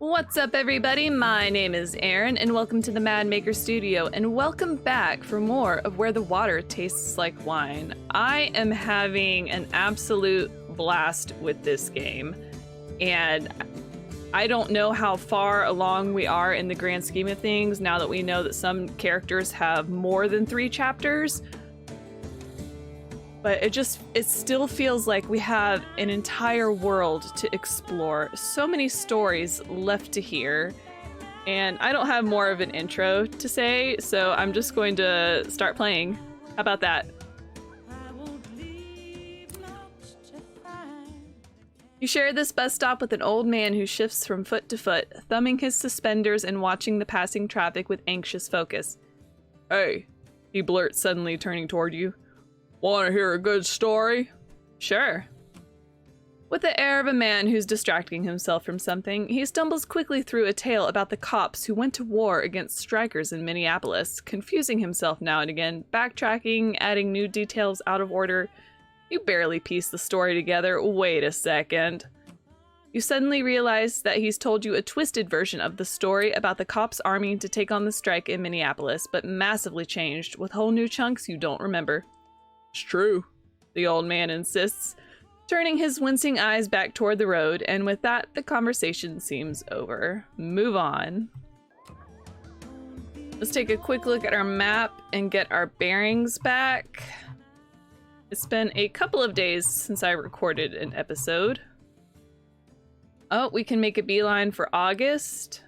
What's up, everybody? My name is Aaron, and welcome to the Mad Maker Studio, and welcome back for more of Where the Water Tastes Like Wine. I am having an absolute blast with this game, and I don't know how far along we are in the grand scheme of things now that we know that some characters have more than 3 chapters. But it still feels like we have an entire world to explore. So many stories left to hear. And I don't have more of an intro to say, so I'm just going to start playing. How about that? You share this bus stop with an old man who shifts from foot to foot, thumbing his suspenders and watching the passing traffic with anxious focus. "Hey," he blurts, suddenly turning toward you. "Want to hear a good story?" "Sure." With the air of a man who's distracting himself from something, he stumbles quickly through a tale about the cops who went to war against strikers in Minneapolis, confusing himself now and again, backtracking, adding new details out of order. You barely piece the story together. Wait a second. You suddenly realize that he's told you a twisted version of the story about the cops arming to take on the strike in Minneapolis, but massively changed, with whole new chunks you don't remember. "It's true," the old man insists, turning his wincing eyes back toward the road, and with that, the conversation seems over. Move on. Let's take a quick look at our map and get our bearings back. It's been a couple of days since I recorded an episode. Oh, we can make a beeline for August.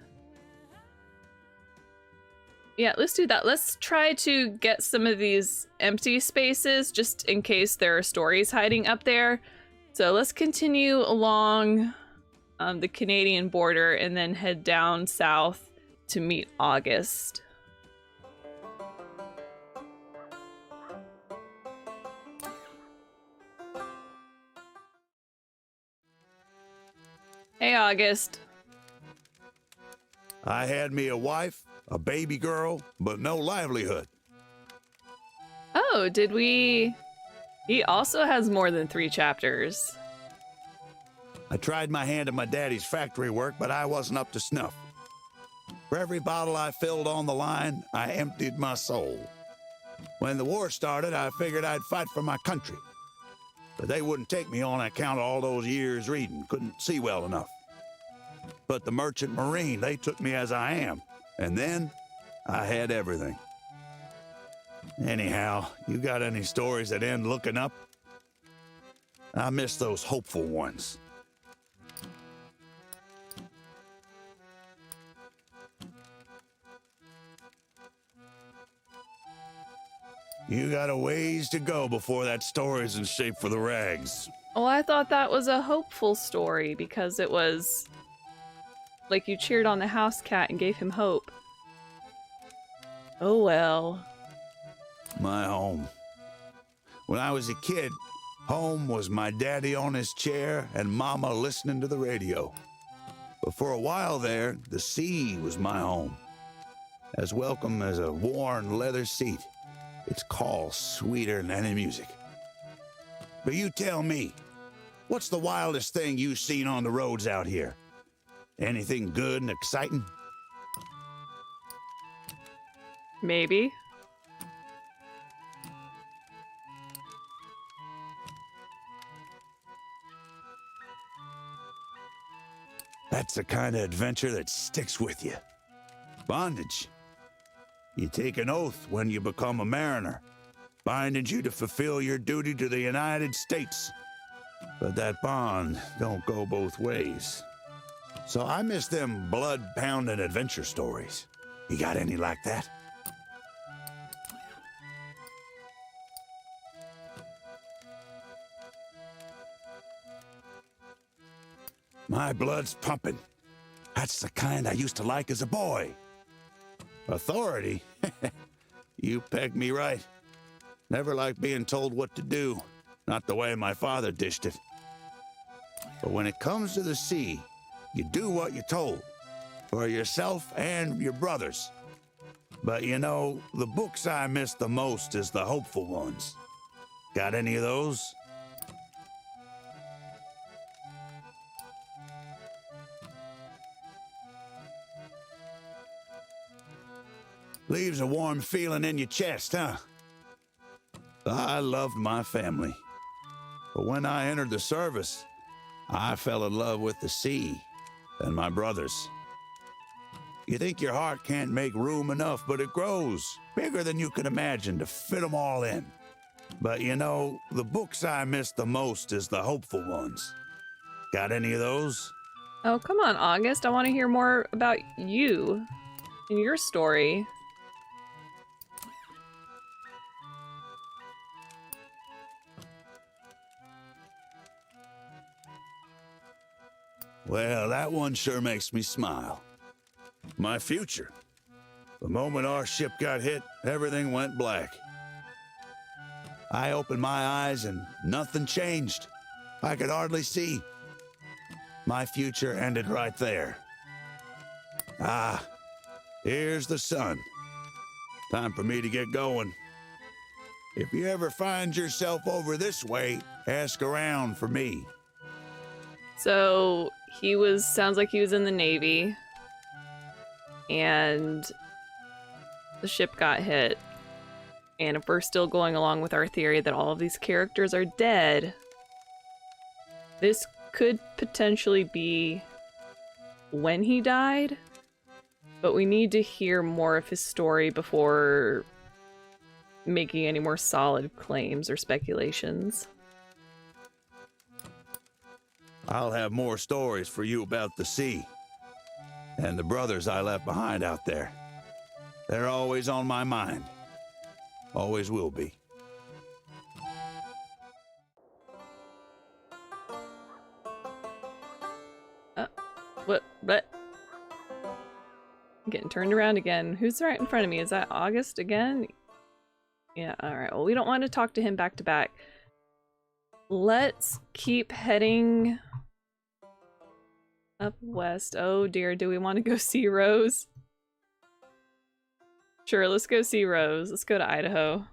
Yeah, let's do that. Let's try to get some of these empty spaces just in case there are stories hiding up there. So let's continue along the Canadian border and then head down south to meet August. Hey, August. I had me a wife, a baby girl, but no livelihood. Oh, did we... He also has more than 3 chapters. I tried my hand at my daddy's factory work, but I wasn't up to snuff. For every bottle I filled on the line, I emptied my soul. When the war started, I figured I'd fight for my country. But they wouldn't take me on account of all those years reading, couldn't see well enough. But the Merchant Marine, they took me as I am. And then, I had everything. Anyhow, you got any stories that end looking up? I miss those hopeful ones. You got a ways to go before that story's in shape for the rags. Oh, I thought that was a hopeful story because it was like you cheered on the house cat and gave him hope. Oh well. My home. When I was a kid, home was my daddy on his chair and mama listening to the radio. But for a while there, the sea was my home. As welcome as a worn leather seat. Its call sweeter than any music. But you tell me, what's the wildest thing you've seen on the roads out here? Anything good and exciting? Maybe. That's the kind of adventure that sticks with you. Bondage. You take an oath when you become a mariner, binding you to fulfill your duty to the United States. But that bond don't go both ways. So I miss them blood-pounding adventure stories. You got any like that? My blood's pumping. That's the kind I used to like as a boy. Authority? You pegged me right. Never liked being told what to do. Not the way my father dished it. But when it comes to the sea, you do what you're told. For yourself and your brothers. But you know, the books I miss the most is the hopeful ones. Got any of those? Leaves a warm feeling in your chest, huh? I loved my family. But when I entered the service, I fell in love with the sea and my brothers. You think your heart can't make room enough, but it grows bigger than you can imagine to fit them all in. But you know, the books I miss the most is the hopeful ones. Got any of those? Oh, come on, August. I want to hear more about you and your story. Well, that one sure makes me smile. My future. The moment our ship got hit, everything went black. I opened my eyes and nothing changed. I could hardly see. My future ended right there. Ah, here's the sun. Time for me to get going. If you ever find yourself over this way, ask around for me. So sounds like he was in the Navy, and the ship got hit. And if we're still going along with our theory that all of these characters are dead, this could potentially be when he died, but we need to hear more of his story before making any more solid claims or speculations. I'll have more stories for you about the sea and the brothers I left behind out there. They're always on my mind. Always will be. What? I'm getting turned around again. Who's right in front of me? Is that August again? Yeah, alright. Well, we don't want to talk to him back to back. Let's keep heading up west. Oh dear, do we want to go see Rose? Sure, let's go see Rose. Let's go to Idaho.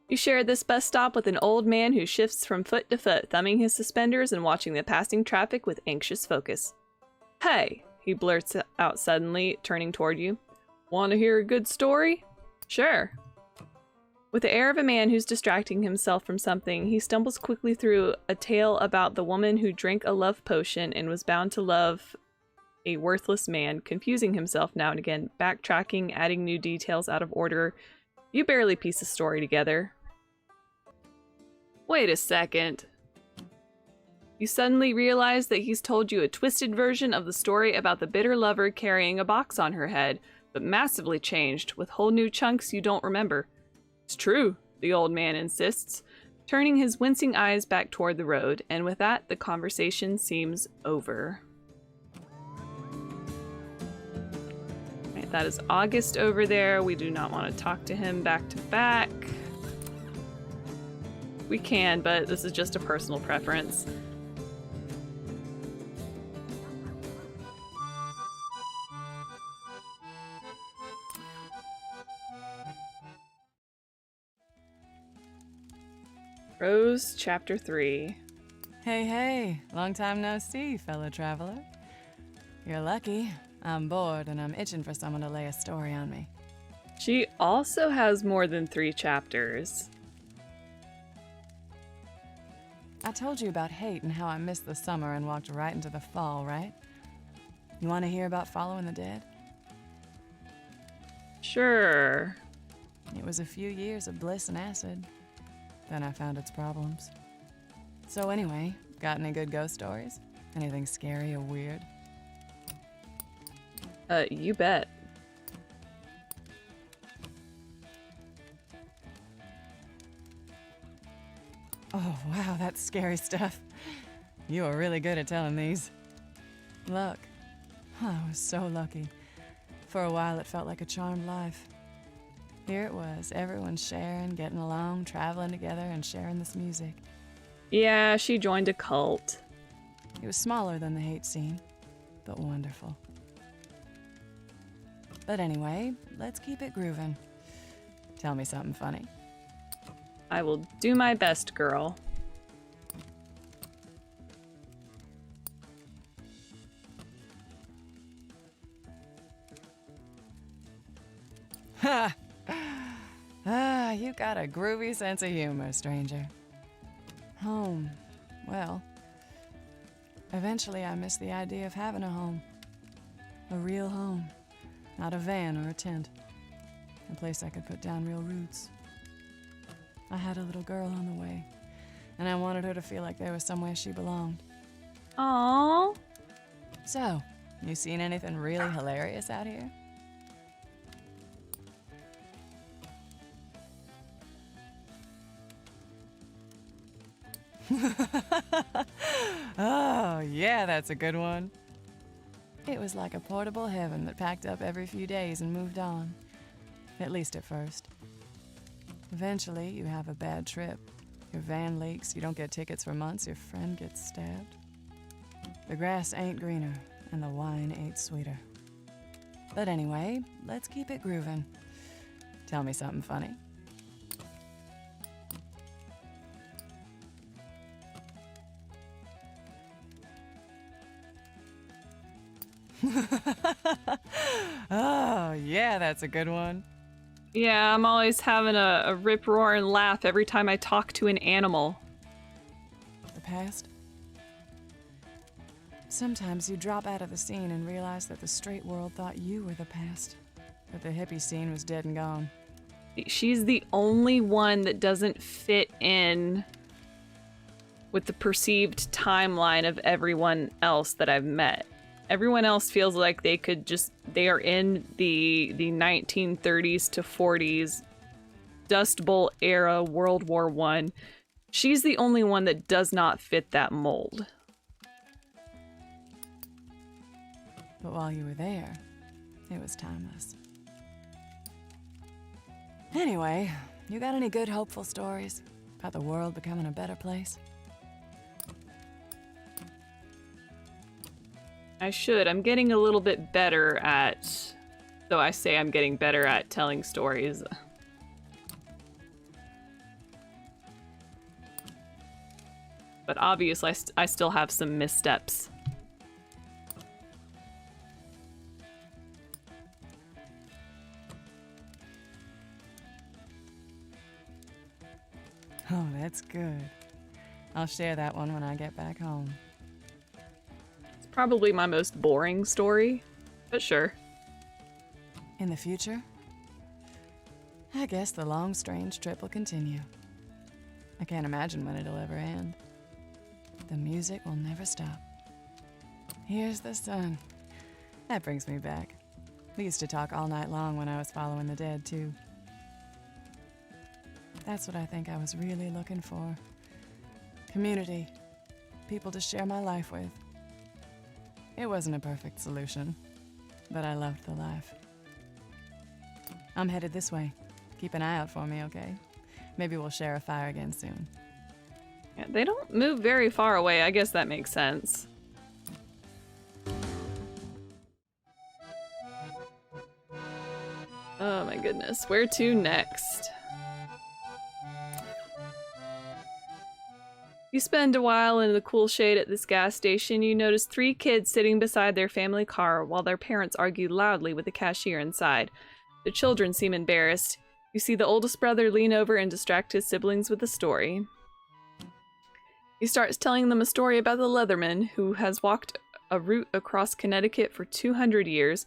You share this bus stop with an old man who shifts from foot to foot, thumbing his suspenders and watching the passing traffic with anxious focus. Hey, he blurts out suddenly, turning toward you. Want to hear a good story? Sure. With the air of a man who's distracting himself from something, he stumbles quickly through a tale about the woman who drank a love potion and was bound to love a worthless man, confusing himself now and again, backtracking, adding new details out of order. You barely piece the story together. Wait a second. You suddenly realize that he's told you a twisted version of the story about the bitter lover carrying a box on her head, but massively changed, with whole new chunks you don't remember. It's true, the old man insists, turning his wincing eyes back toward the road, and with that, the conversation seems over. Right, that is August over there. We do not want to talk to him back to back. We can, but this is just a personal preference. Rose, Chapter 3. Hey, long time no see, fellow traveler. You're lucky. I'm bored and I'm itching for someone to lay a story on me. She also has more than 3 chapters. I told you about hate and how I missed the summer and walked right into the fall, right? You want to hear about following the dead? Sure. It was a few years of bliss and acid. Then I found its problems. So anyway, got any good ghost stories? Anything scary or weird? You bet. Oh, wow, that's scary stuff. You are really good at telling these. Look, I was so lucky. For a while, it felt like a charmed life. Here it was, everyone sharing, getting along, traveling together, and sharing this music. Yeah, she joined a cult. It was smaller than the hate scene, but wonderful. But anyway, let's keep it grooving. Tell me something funny. I will do my best, girl. You got a groovy sense of humor, stranger. Home. Well, eventually I missed the idea of having a home. A real home. Not a van or a tent. A place I could put down real roots. I had a little girl on the way, and I wanted her to feel like there was somewhere she belonged. Aww. So, you seen anything really hilarious out here? Oh, yeah, that's a good one. It was like a portable heaven that packed up every few days and moved on. At least at first. Eventually, you have a bad trip. Your van leaks, you don't get tickets for months, your friend gets stabbed. The grass ain't greener, and the wine ain't sweeter. But anyway, let's keep it grooving. Tell me something funny. Oh, yeah, that's a good one. Yeah, I'm always having a rip-roaring laugh every time I talk to an animal. The past? Sometimes you drop out of the scene and realize that the straight world thought you were the past, that the hippie scene was dead and gone. She's the only one that doesn't fit in with the perceived timeline of everyone else that I've met. Everyone else feels like they are in the 1930s to 40s Dust Bowl era World War I. She's the only one that does not fit that mold. But while you were there, it was timeless. Anyway, you got any good hopeful stories about the world becoming a better place? I should. I'm getting a little bit better at... Though I say I'm getting better at telling stories. But obviously I still have some missteps. Oh, that's good. I'll share that one when I get back home. It's probably my most boring story, but sure. In the future, I guess the long, strange trip will continue. I can't imagine when it'll ever end. The music will never stop. Here's the sun. That brings me back. We used to talk all night long when I was following the dead, too. That's what I think I was really looking for. Community. People to share my life with. It wasn't a perfect solution, but I loved the life. I'm headed this way. Keep an eye out for me, okay? Maybe we'll share a fire again soon. Yeah, they don't move very far away. I guess that makes sense. Oh my goodness. Where to next? You spend a while in the cool shade at this gas station. You notice 3 kids sitting beside their family car while their parents argue loudly with the cashier inside. The children seem embarrassed. You see the oldest brother lean over and distract his siblings with a story. He starts telling them a story about the Leatherman who has walked a route across Connecticut for 200 years.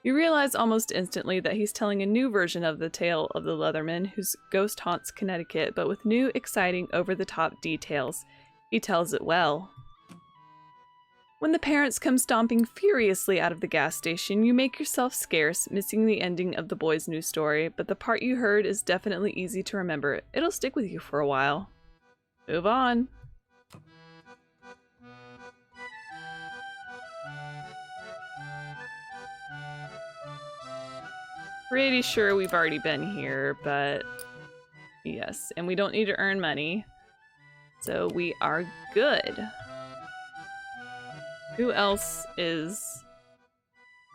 You realize almost instantly that he's telling a new version of the tale of the Leatherman whose ghost haunts Connecticut, but with new, exciting, over-the-top details. He tells it well. When the parents come stomping furiously out of the gas station, you make yourself scarce, missing the ending of the boy's new story, but the part you heard is definitely easy to remember. It'll stick with you for a while. Move on. Pretty sure we've already been here, but yes, and we don't need to earn money, so we are good. Who else is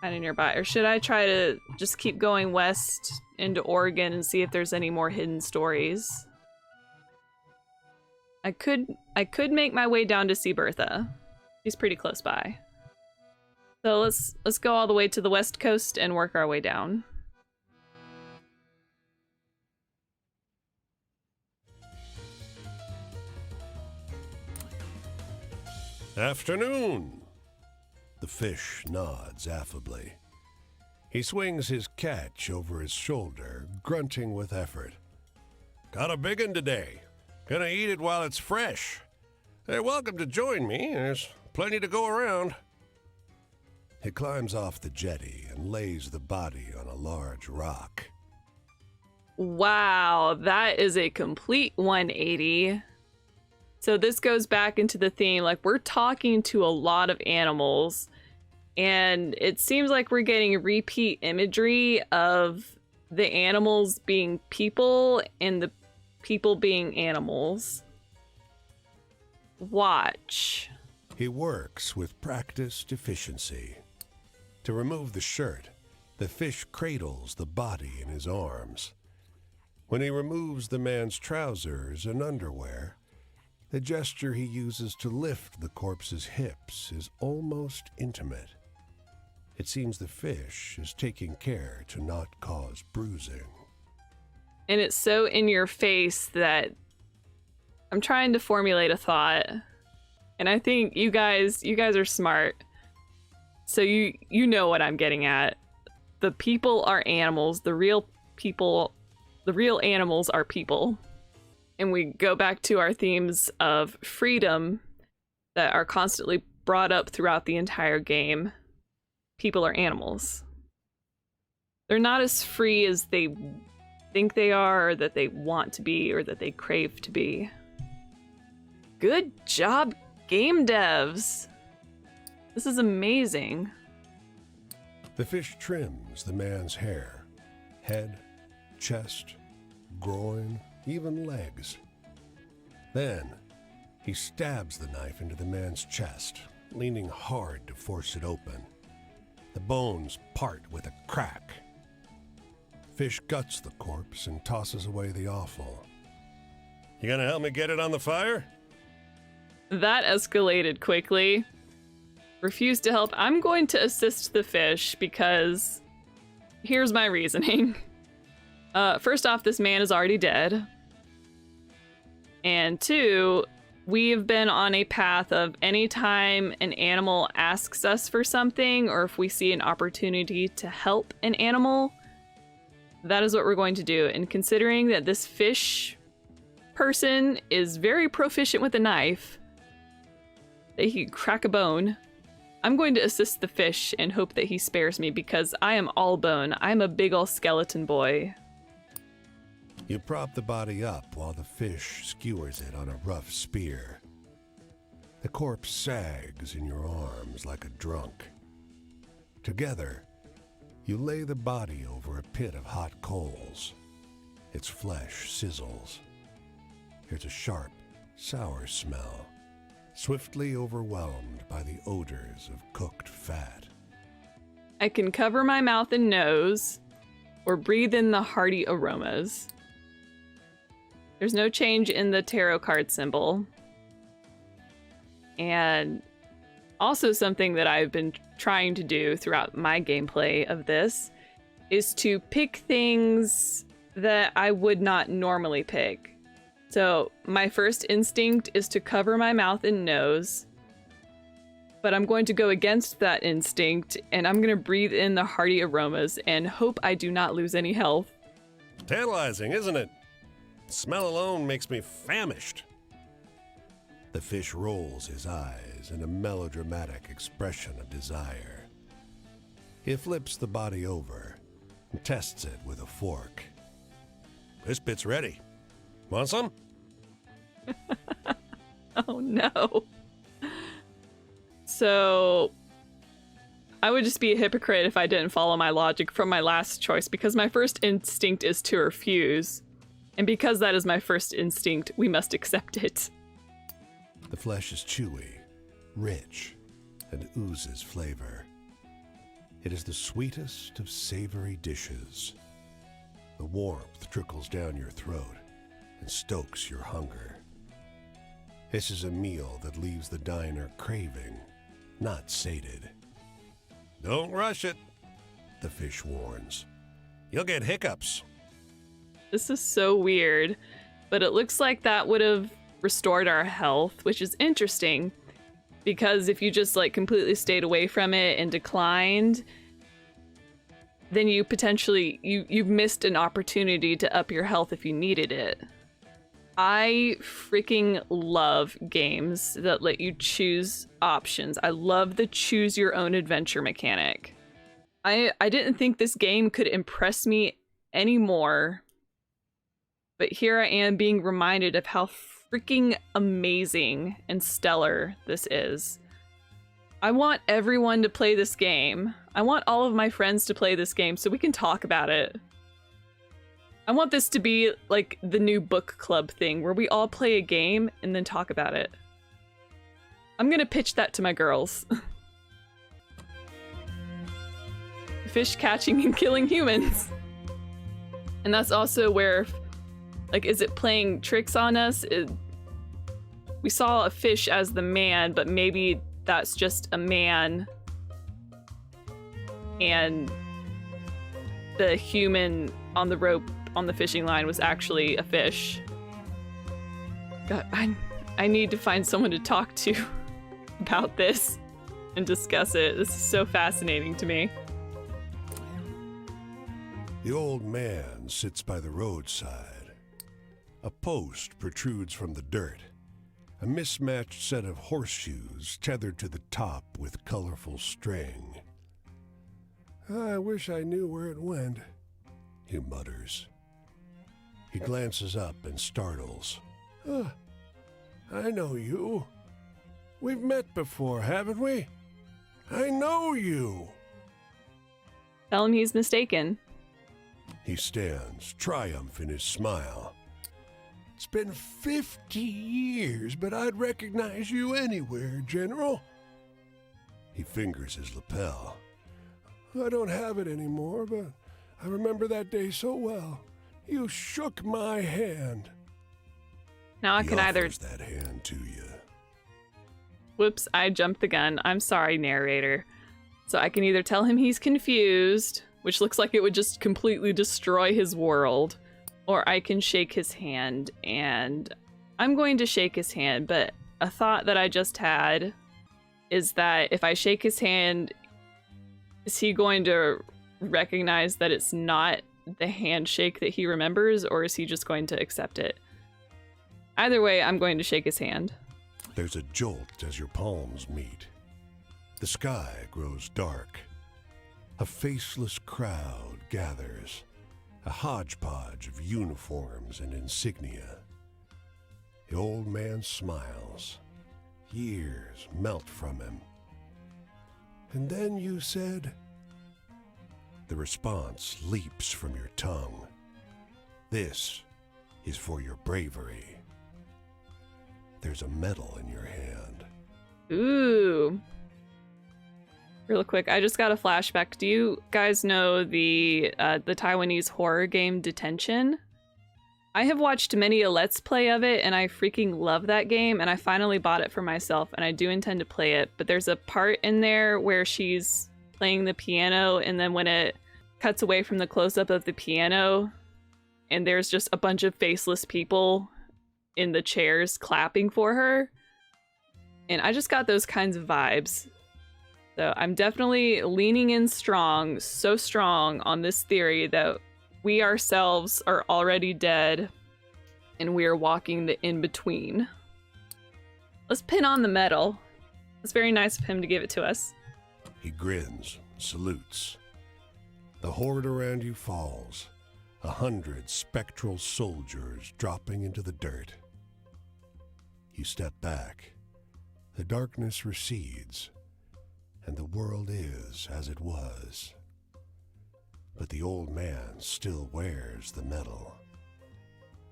kind of nearby? Or should I try to just keep going west into Oregon and see if there's any more hidden stories? I could make my way down to see Bertha. She's pretty close by. So let's go all the way to the west coast and work our way down. Afternoon. The fish nods affably. He swings his catch over his shoulder, grunting with effort. Got a big 'un today. Gonna eat it while it's fresh. They're welcome to join me. There's plenty to go around. He climbs off the jetty and lays the body on a large rock. Wow, that is a complete 180. So this goes back into the theme, like we're talking to a lot of animals, and it seems like we're getting repeat imagery of the animals being people and the people being animals. Watch. He works with practiced efficiency. To remove the shirt, the fish cradles the body in his arms. When he removes the man's trousers and underwear, the gesture he uses to lift the corpse's hips is almost intimate. It seems the fish is taking care to not cause bruising. And it's so in your face that I'm trying to formulate a thought. And I think you guys are smart. So you know what I'm getting at. The people are animals, the real animals are people. And we go back to our themes of freedom that are constantly brought up throughout the entire game. People are animals. They're not as free as they think they are, or that they want to be, or that they crave to be. Good job, game devs. This is amazing. The fish trims the man's hair, head, chest, groin, even legs. Then he stabs the knife into the man's chest, leaning hard to force it open. The bones part with a crack. Fish guts the corpse and tosses away the offal. You gonna help me get it on the fire? That escalated quickly. Refuse to help. I'm going to assist the fish because here's my reasoning. First off, this man is already dead. And two, we've been on a path of anytime an animal asks us for something, or if we see an opportunity to help an animal, that is what we're going to do. And considering that this fish person is very proficient with a knife, that he can crack a bone, I'm going to assist the fish and hope that he spares me because I am all bone. I'm a big ol' skeleton boy. You prop the body up while the fish skewers it on a rough spear. The corpse sags in your arms like a drunk. Together, you lay the body over a pit of hot coals. Its flesh sizzles. There's a sharp, sour smell, swiftly overwhelmed by the odors of cooked fat. I can cover my mouth and nose or breathe in the hearty aromas. There's no change in the tarot card symbol. And also something that I've been trying to do throughout my gameplay of this is to pick things that I would not normally pick. So my first instinct is to cover my mouth and nose, but I'm going to go against that instinct and I'm going to breathe in the hearty aromas and hope I do not lose any health. Tantalizing, isn't it? Smell alone makes me famished. The fish rolls his eyes in a melodramatic expression of desire. He flips the body over and tests it with a fork. This bit's ready. Want some? Oh no. So I would just be a hypocrite if I didn't follow my logic from my last choice because my first instinct is to refuse. And because that is my first instinct, we must accept it. The flesh is chewy, rich, and oozes flavor. It is the sweetest of savory dishes. The warmth trickles down your throat and stokes your hunger. This is a meal that leaves the diner craving, not sated. Don't rush it, the fish warns. You'll get hiccups. This is so weird, but it looks like that would have restored our health, which is interesting Because if you just like completely stayed away from it and declined, then you potentially you've missed an opportunity to up your health if you needed it. I freaking love games that let you choose options. I love the choose your own adventure mechanic. I didn't think this game could impress me anymore, but here I am being reminded of how freaking amazing and stellar this is. I want everyone to play this game. I want all of my friends to play this game so we can talk about it. I want this to be like the new book club thing where we all play a game and then talk about it. I'm gonna pitch that to my girls. Fish catching and killing humans. And that's also where, like, is it playing tricks on us? We saw a fish as the man, but maybe that's just a man and the human on the rope on the fishing line was actually a fish. God, I need to find someone to talk to about this and discuss it. This is so fascinating to me. The old man sits by the roadside. A post protrudes from the dirt. A mismatched set of horseshoes tethered to the top with colorful string. I wish I knew where it went, he mutters. He glances up and startles. I know you. We've met before, haven't we? I know you. Tell him he's mistaken. He stands, triumph in his smile. It's been 50 years, but I'd recognize you anywhere, General. He fingers his lapel. I don't have it anymore, but I remember that day so well. You shook my hand. Now I can either... offers that hand to you. Whoops, I jumped the gun. I'm sorry, narrator. So I can either tell him he's confused, which looks like it would just completely destroy his world, or I can shake his hand, and I'm going to shake his hand, but a thought that I just had is that if I shake his hand, is he going to recognize that it's not the handshake that he remembers, or is he just going to accept it? Either way, I'm going to shake his hand. There's a jolt as your palms meet. The sky grows dark. A faceless crowd gathers, a hodgepodge of uniforms and insignia. The old man smiles. Years melt from him. And then you said... The response leaps from your tongue. This is for your bravery. There's a medal in your hand. Ooh. Real quick, I just got a flashback. Do you guys know the Taiwanese horror game Detention? I have watched many a Let's Play of it, and I freaking love that game, and I finally bought it for myself, and I do intend to play it, but there's a part in there where she's playing the piano, and then when it cuts away from the close-up of the piano, and there's just a bunch of faceless people in the chairs clapping for her, and I just got those kinds of vibes. So I'm definitely leaning in strong, so strong on this theory that we ourselves are already dead and we are walking the in-between. Let's pin on the medal. It's very nice of him to give it to us. He grins, salutes. The horde around you falls, 100 spectral soldiers dropping into the dirt. You step back. The darkness recedes, and the world is as it was. But the old man still wears the medal.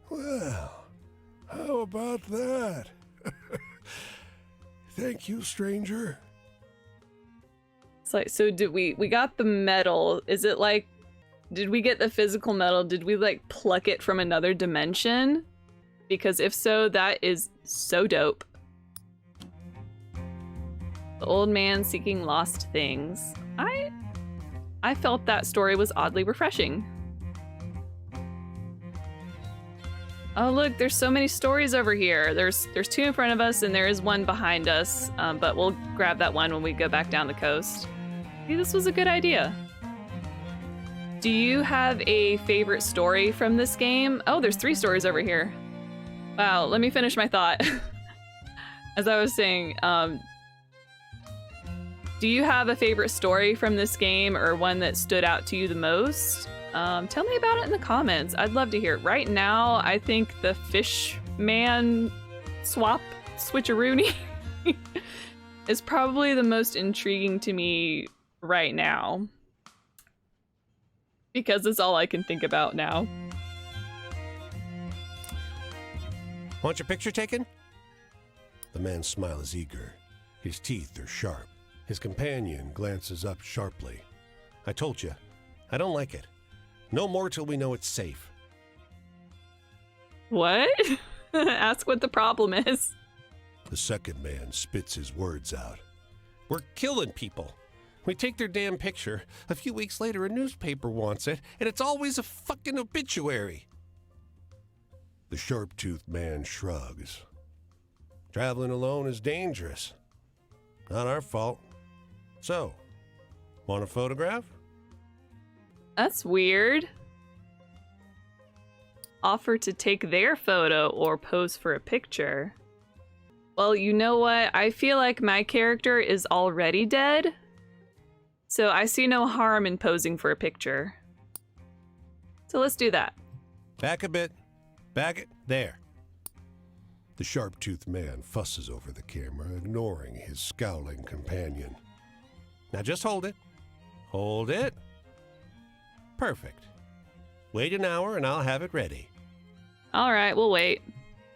Well, how about that? Thank you, stranger. It's like, so did we got the medal. Is it like, did we get the physical medal? Did we like pluck it from another dimension? Because if so, that is so dope. The old man seeking lost things. I felt that story was oddly refreshing. Oh, look, there's so many stories over here. There's two in front of us, and there is one behind us, but we'll grab that one when we go back down the coast. See, this was a good idea. Do you have a favorite story from this game? Oh, there's 3 stories over here. Wow, let me finish my thought. As I was saying, do you have a favorite story from this game or one that stood out to you the most? Tell me about it in the comments. I'd love to hear it. Right now, I think the fish man switcheroony is probably the most intriguing to me right now. Because it's all I can think about now. Want your picture taken? The man's smile is eager. His teeth are sharp. His companion glances up sharply. I told you, I don't like it. No more till we know it's safe. What? Ask what the problem is. The second man spits his words out. We're killing people. We take their damn picture. A few weeks later, a newspaper wants it, and it's always a fucking obituary. The sharp-toothed man shrugs. Traveling alone is dangerous. Not our fault. So, want a photograph? That's weird. Offer to take their photo or pose for a picture. Well, you know what? I feel like my character is already dead. So I see no harm in posing for a picture. So let's do that. Back a bit. Back it. There. The sharp-toothed man fusses over the camera, ignoring his scowling companion. Now just hold it. Hold it. Perfect. Wait an hour and I'll have it ready. All right, we'll wait.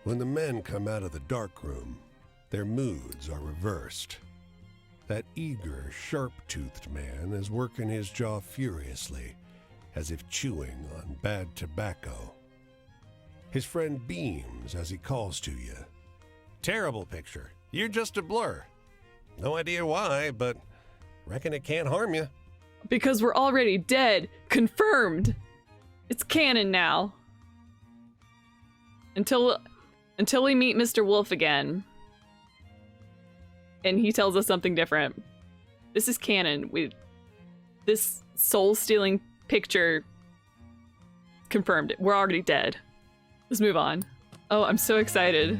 When the men come out of the dark room, their moods are reversed. That eager, sharp-toothed man is working his jaw furiously, as if chewing on bad tobacco. His friend beams as he calls to you. Terrible picture. You're just a blur. No idea why, but reckon it can't harm you. Because we're already dead. Confirmed. It's canon now. Until we meet Mr. Wolf again. And he tells us something different. This is canon. This soul-stealing picture confirmed it. We're already dead. Let's move on. Oh, I'm so excited.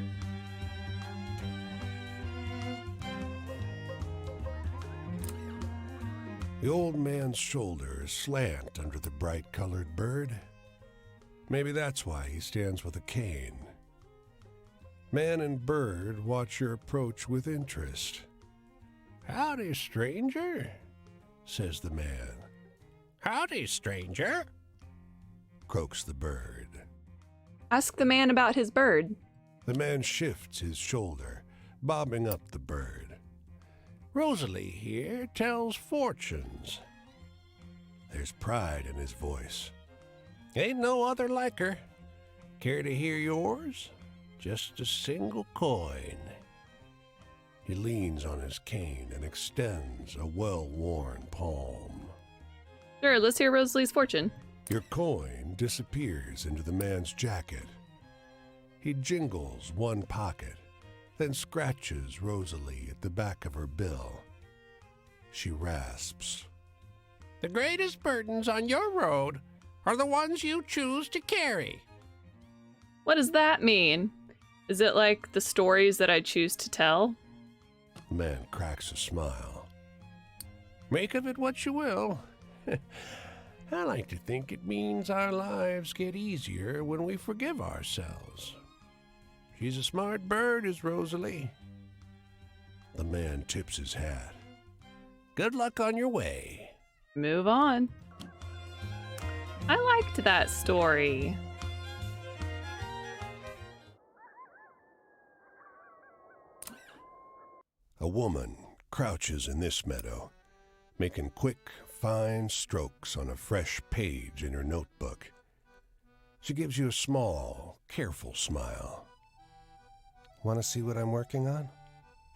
The old man's shoulders slant under the bright-colored bird. Maybe that's why he stands with a cane. Man and bird watch your approach with interest. "Howdy, stranger," says the man. "Howdy, stranger," croaks the bird. Ask the man about his bird. The man shifts his shoulder, bobbing up the bird. "Rosalie here tells fortunes." There's pride in his voice. "Ain't no other like her. Care to hear yours? Just a single coin." He leans on his cane and extends a well-worn palm. Sure, let's hear Rosalie's fortune. Your coin disappears into the man's jacket. He jingles one pocket, then scratches Rosalie at the back of her bill. She rasps. "The greatest burdens on your road are the ones you choose to carry." What does that mean? Is it like the stories that I choose to tell? The man cracks a smile. "Make of it what you will. I like to think it means our lives get easier when we forgive ourselves. She's a smart bird, is Rosalie." The man tips his hat. "Good luck on your way." Move on. I liked that story. A woman crouches in this meadow, making quick, fine strokes on a fresh page in her notebook. She gives you a small, careful smile. "Want to see what I'm working on?"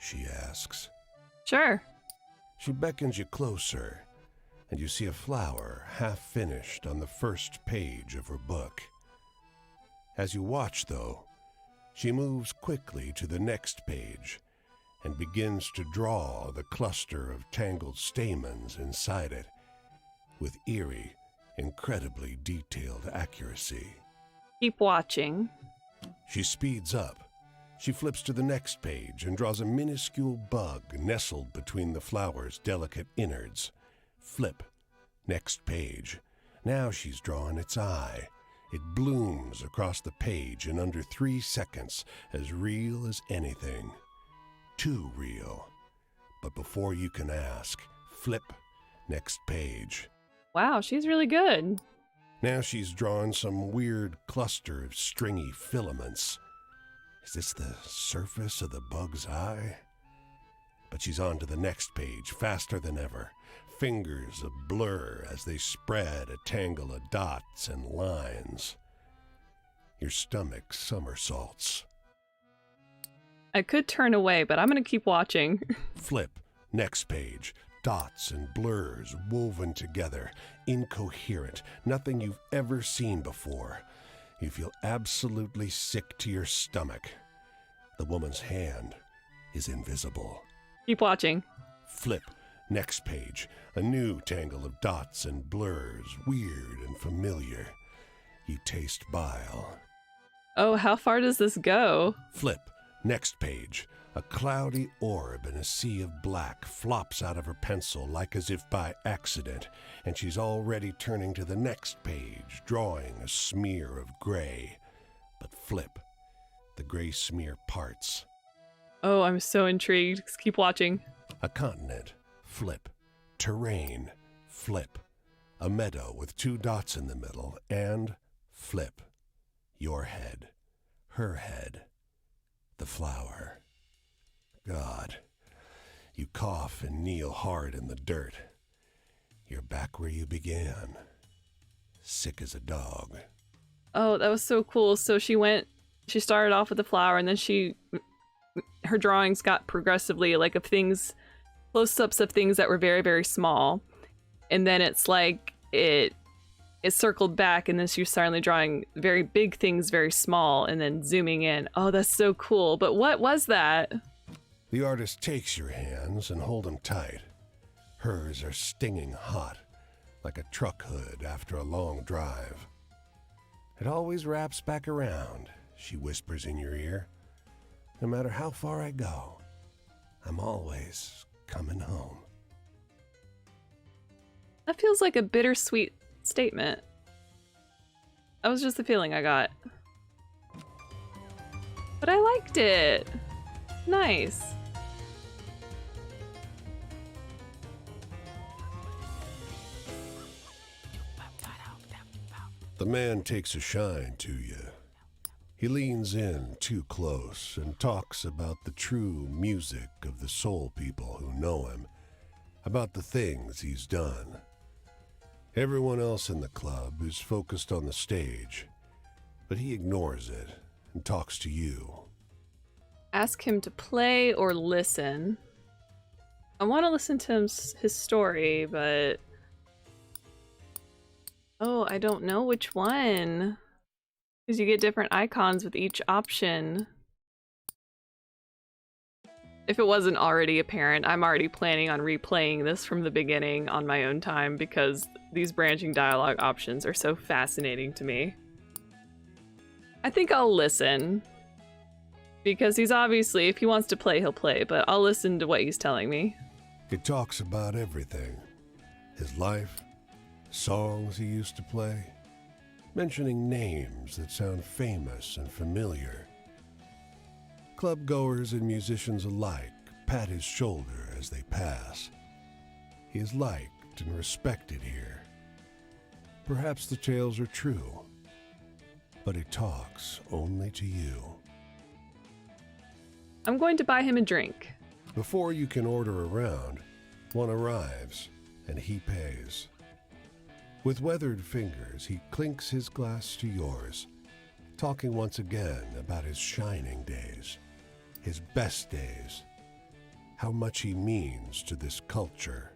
she asks. Sure. She beckons you closer, and you see a flower half finished on the first page of her book. As you watch, though, she moves quickly to the next page and begins to draw the cluster of tangled stamens inside it with eerie, incredibly detailed accuracy. Keep watching. She speeds up. She flips to the next page and draws a minuscule bug nestled between the flower's delicate innards. Flip. Next page. Now she's drawing its eye. It blooms across the page in under 3 seconds, as real as anything. Too real. But before you can ask, flip. Next page. Wow, she's really good. Now she's drawn some weird cluster of stringy filaments. Is this the surface of the bug's eye? But she's on to the next page, faster than ever. Fingers a blur as they spread a tangle of dots and lines. Your stomach somersaults. I could turn away, but I'm going to keep watching. Flip. Next page. Dots and blurs woven together, incoherent, nothing you've ever seen before. You feel absolutely sick to your stomach. The woman's hand is invisible. Keep watching. Flip. Next page. A new tangle of dots and blurs, weird and familiar. You taste bile. Oh, how far does this go? Flip. Next page. A cloudy orb in a sea of black flops out of her pencil like as if by accident, and she's already turning to the next page, drawing a smear of gray. But flip. The gray smear parts. Oh, I'm so intrigued. Keep watching. A continent. Flip. Terrain. Flip. A meadow with 2 dots in the middle, and flip. Your head. Her head. The flower. God. You cough and kneel hard in the dirt. You're back where you began. Sick as a dog. Oh, that was so cool. So she started off with the flower, and then her drawings got progressively like of things, close-ups of things that were very, very small. And then it's like it circled back, and then she was suddenly drawing very big things, very small, and then zooming in. Oh, that's so cool. But what was that? The artist takes your hands and hold them tight. Hers are stinging hot, like a truck hood after a long drive. It always wraps back around, she whispers in your ear. No matter how far I go, I'm always coming home. That feels like a bittersweet statement. That was just the feeling I got. But I liked it. Nice. The man takes a shine to you. He leans in too close and talks about the true music of the soul people who know him, about the things he's done. Everyone else in the club is focused on the stage, but he ignores it and talks to you. Ask him to play or listen. I want to listen to his story, but... Oh, I don't know which one. Because you get different icons with each option. If it wasn't already apparent, I'm already planning on replaying this from the beginning on my own time because these branching dialogue options are so fascinating to me. I think I'll listen. Because he's obviously, if he wants to play, he'll play, but I'll listen to what he's telling me. It talks about everything. His life, songs he used to play, mentioning names that sound famous and familiar. Club-goers and musicians alike pat his shoulder as they pass. He is liked and respected here. Perhaps the tales are true, but he talks only to you. I'm going to buy him a drink. Before you can order around, one arrives, and he pays. With weathered fingers, he clinks his glass to yours, talking once again about his shining days, his best days, how much he means to this culture.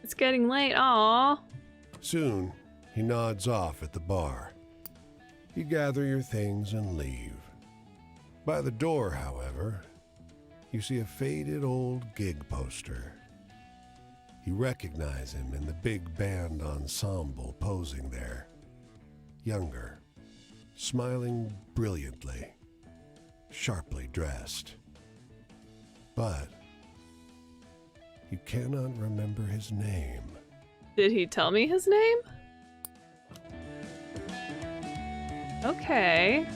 It's getting late, aww. Soon, he nods off at the bar. You gather your things and leave. By the door, however, you see a faded old gig poster. You recognize him in the big band ensemble posing there. Younger, smiling brilliantly, sharply dressed. But you cannot remember his name. Did he tell me his name? Okay.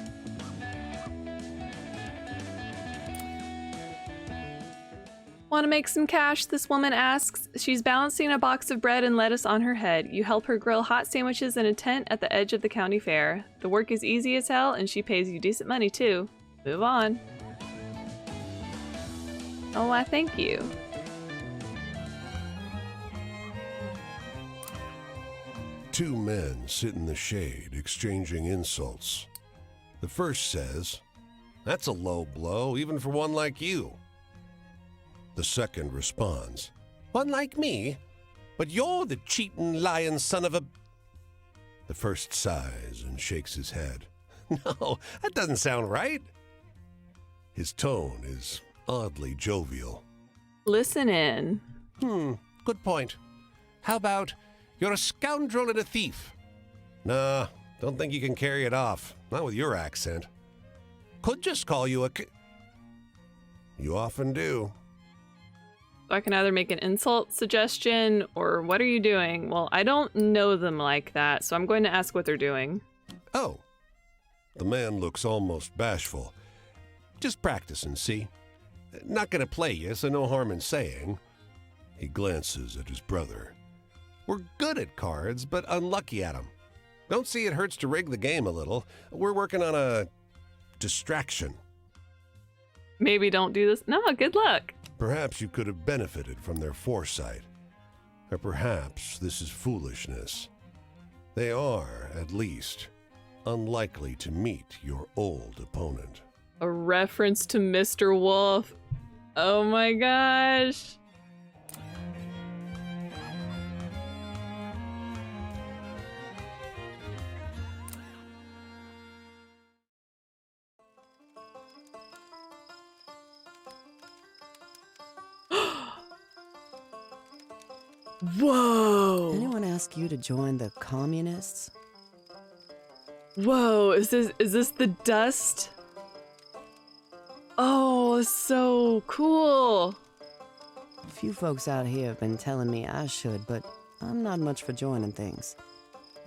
Want to make some cash? This woman asks. She's balancing a box of bread and lettuce on her head. You help her grill hot sandwiches in a tent at the edge of the county fair. The work is easy as hell, and she pays you decent money too. Move on. Oh, why thank you. Two men sit in the shade, exchanging insults. The first says, "That's a low blow, even for one like you." The second responds, "One like me? But you're the cheating, lying son of a..." The first sighs and shakes his head. "No, that doesn't sound right." His tone is oddly jovial. Listen in. Good point. How about, "You're a scoundrel and a thief"? Nah, don't think you can carry it off. Not with your accent. Could just call you a... You often do. I can either make an insult suggestion or what are you doing? Well, I don't know them like that, so I'm going to ask what they're doing. Oh. The man looks almost bashful. Just practice and see. Not gonna play you, so no harm in saying. He glances at his brother. We're good at cards, but unlucky at them. Don't see it hurts to rig the game a little. We're working on a distraction. Maybe don't do this. No, good luck. Perhaps you could have benefited from their foresight. Or perhaps this is foolishness. They are, at least, unlikely to meet your old opponent. A reference to Mr. Wolf. Oh my gosh. Whoa. Anyone ask you to join the communists? Whoa, is this the dust? Oh, so cool. A few folks out here have been telling me I should, but I'm not much for joining things.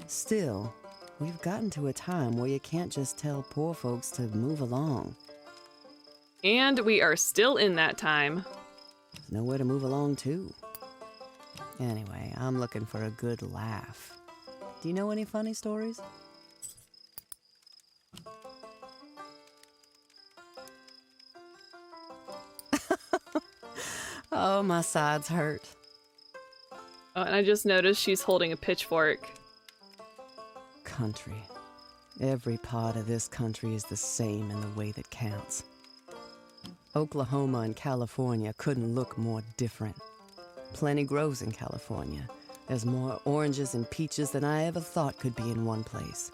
Still, we've gotten to a time where you can't just tell poor folks to move along. And we are still in that time. There's nowhere to move along to. Anyway, I'm looking for a good laugh. Do you know any funny stories? Oh, my sides hurt. Oh, and I just noticed she's holding a pitchfork. Country. Every part of this country is the same in the way that counts. Oklahoma and California couldn't look more different. Plenty grows in California. There's more oranges and peaches than I ever thought could be in one place.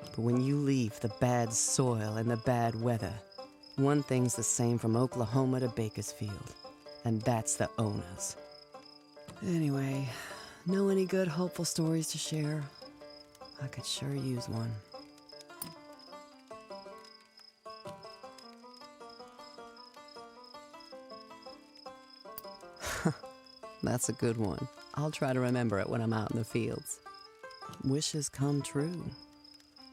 But when you leave the bad soil and the bad weather, one thing's the same from Oklahoma to Bakersfield, and that's the owners. Anyway, know any good hopeful stories to share? I could sure use one. That's a good one. I'll try to remember it when I'm out in the fields. Wishes come true.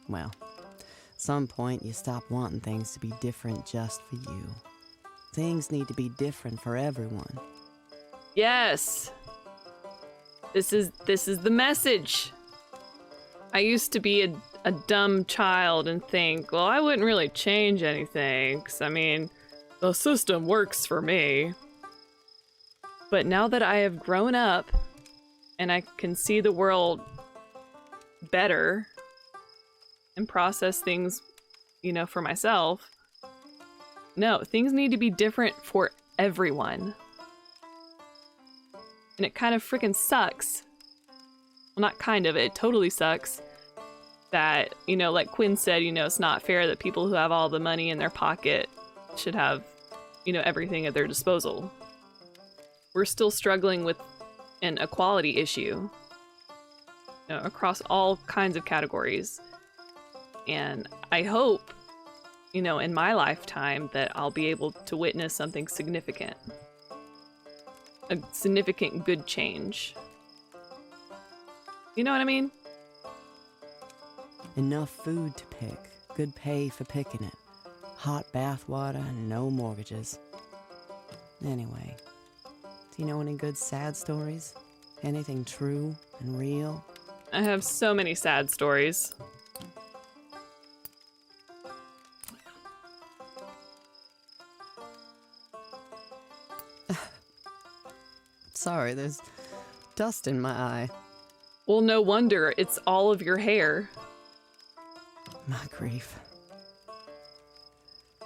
Well, at some point you stop wanting things to be different just for you. Things need to be different for everyone. Yes. This is the message. I used to be a dumb child and think, well, I wouldn't really change anything, 'cause I mean, the system works for me. But now that I have grown up and I can see the world better and process things, for myself, no, things need to be different for everyone. And it kind of freaking sucks. Well, not kind of, it totally sucks that, you know, like Quinn said, you know, it's not fair that people who have all the money in their pocket should have, you know, everything at their disposal. We're still struggling with an equality issue, you know, across all kinds of categories. And I hope, you know, in my lifetime that I'll be able to witness something significant. A significant good change. You know what I mean? Enough food to pick, good pay for picking it, hot bath water, and no mortgages. Anyway, do you know any good sad stories? Anything true and real? I have so many sad stories. Sorry, there's dust in my eye. Well, no wonder, it's all of your hair. My grief.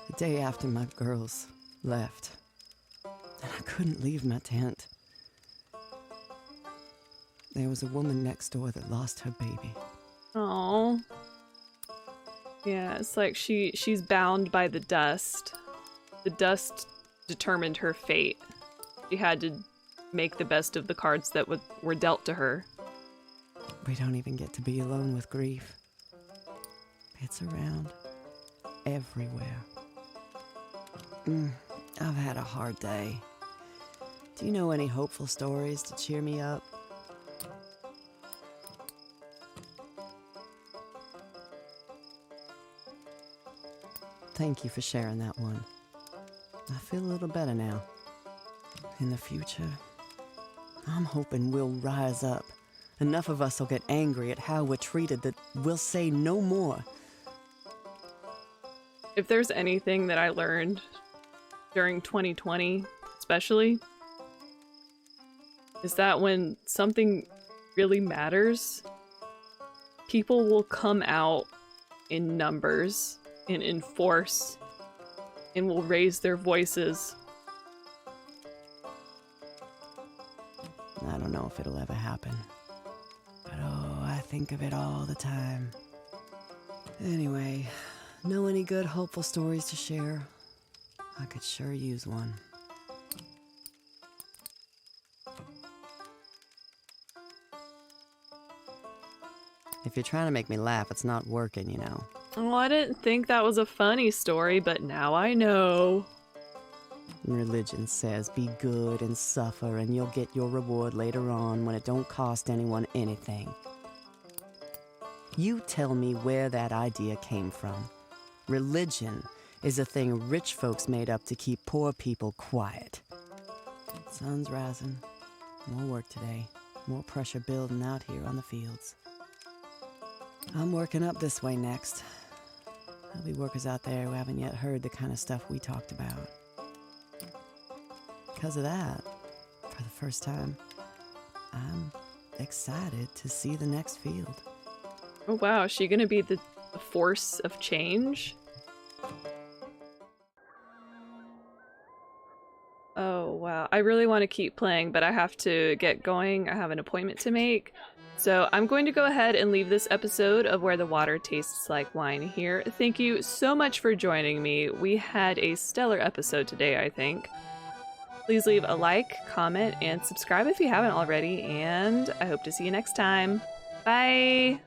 The day after my girls left, and I couldn't leave my tent. There was a woman next door that lost her baby. Oh. Yeah, it's like she's bound by the dust. The dust determined her fate. She had to make the best of the cards that were dealt to her. We don't even get to be alone with grief. It's around everywhere. I've had a hard day. Do you know any hopeful stories to cheer me up? Thank you for sharing that one. I feel a little better now. In the future, I'm hoping we'll rise up. Enough of us will get angry at how we're treated that we'll say no more. If there's anything that I learned during 2020, especially, is that when something really matters, people will come out in numbers and in force and will raise their voices. I don't know if it'll ever happen. But oh, I think of it all the time. Anyway, know any good hopeful stories to share? I could sure use one. If you're trying to make me laugh, it's not working, you know. Oh, I didn't think that was a funny story, but now I know. Religion says be good and suffer and you'll get your reward later on when it don't cost anyone anything. You tell me where that idea came from. Religion is a thing rich folks made up to keep poor people quiet. Sun's rising. More work today. More pressure building out here on the fields. I'm working up this way next. There'll be workers out there who haven't yet heard the kind of stuff we talked about. Because of that, for the first time, I'm excited to see the next field. Oh wow, is she gonna be the force of change? Oh wow, I really want to keep playing, but I have to get going. I have an appointment to make. So I'm going to go ahead and leave this episode of Where the Water Tastes Like Wine here. Thank you so much for joining me. We had a stellar episode today, I think. Please leave a like, comment, and subscribe if you haven't already, and I hope to see you next time. Bye!